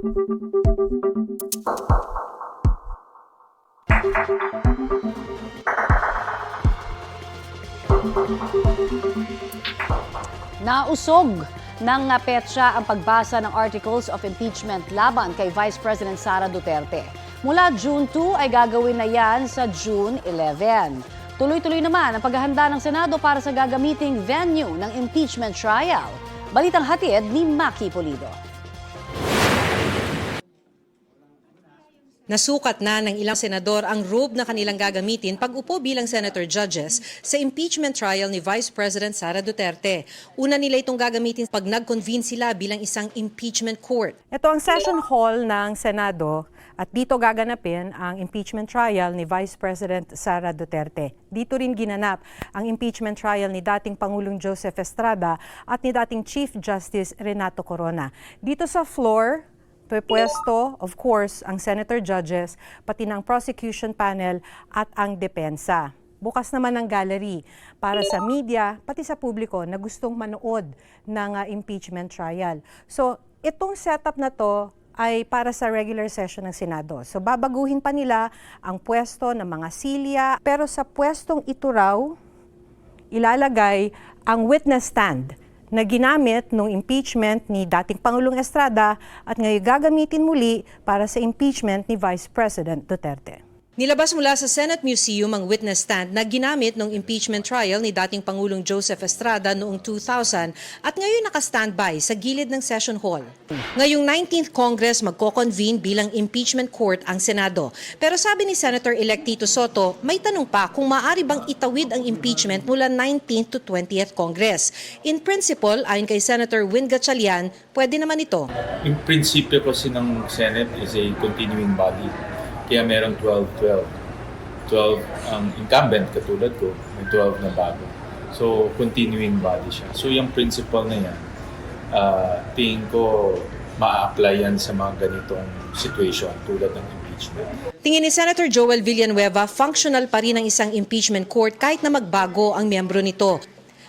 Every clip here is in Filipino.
Nausog ng petsa ang pagbasa ng articles of impeachment laban kay Vice President Sara Duterte. Mula June 2 ay gagawin na yan sa June 11. Tuloy-tuloy naman ang paghahanda ng Senado para sa gagamiting venue ng impeachment trial. Balitang hatid ni Maki Pulido. Nasukat na ng ilang senador ang robe na kanilang gagamitin pag-upo bilang senator judges sa impeachment trial ni Vice President Sara Duterte. Una nila itong gagamitin pag nag-convene sila bilang isang impeachment court. Ito ang session hall ng Senado at dito gaganapin ang impeachment trial ni Vice President Sara Duterte. Dito rin ginanap ang impeachment trial ni dating Pangulong Joseph Estrada at ni dating Chief Justice Renato Corona. Dito sa floor, pwesto, of course, ang senator judges, pati ng prosecution panel at ang depensa. Bukas naman ang gallery para sa media, pati sa publiko na gustong manood ng impeachment trial. So, itong setup na to ay para sa regular session ng Senado. So, babaguhin pa nila ang pwesto ng mga silya, pero sa pwestong ito raw, ilalagay ang witness stand na ginamit nung impeachment ni dating Pangulong Estrada at ngayon gagamitin muli para sa impeachment ni Vice President Duterte. Nilabas mula sa Senate Museum ang witness stand na ginamit nung impeachment trial ni dating Pangulong Joseph Estrada noong 2000 at ngayon naka-standby sa gilid ng session hall. Ngayong 19th Congress magko-convene bilang impeachment court ang Senado. Pero sabi ni Senator-elect Tito Soto, may tanong pa kung maaari bang itawid ang impeachment mula 19th to 20th Congress. In principle, ayon kay Senator Win Gatchalian, pwede naman ito. Yung prinsipyo kasi ng Senate is a continuing body. Kaya merong 12-12. 12 ang incumbent katulad ko, may 12 na bago. So, continuing body siya. So, yung principle na yan, tingin ko ma-apply yan sa mga ganitong situation tulad ng impeachment. Tingin ni Senator Joel Villanueva, functional pa rin ang isang impeachment court kahit na magbago ang miyembro nito.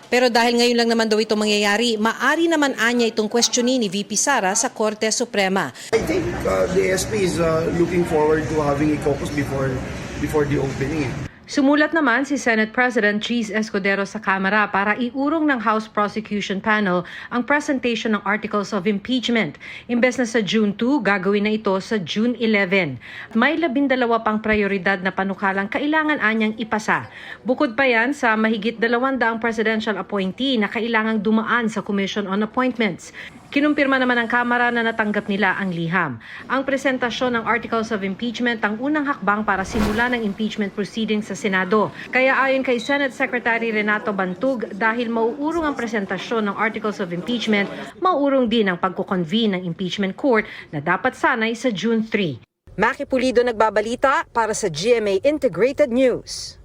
Pero dahil ngayon lang naman daw ito mangyayari, maaari naman anya itong questionin ni VP Sara sa Korte Suprema. I think the ASP is looking forward to having a caucus before the opening. Sumulat naman si Senate President Cheese Escudero sa Kamara para iurong ng House Prosecution Panel ang presentation ng Articles of Impeachment. Imbes na sa June 2, gagawin na ito sa June 11. May 12 pang prioridad na panukalang kailangan anyang ipasa. Bukod pa yan sa mahigit 200 presidential appointee na kailangang dumaan sa Commission on Appointments. Kinumpirma naman ng Kamara na natanggap nila ang liham. Ang presentasyon ng Articles of Impeachment ang unang hakbang para simula ng impeachment proceedings sa Senado. Kaya ayon kay Senate Secretary Renato Bantug, dahil mauurong ang presentasyon ng Articles of Impeachment, mauurong din ang pagkukonvene ng impeachment court na dapat sanay sa June 3. Maki Pulido nagbabalita para sa GMA Integrated News.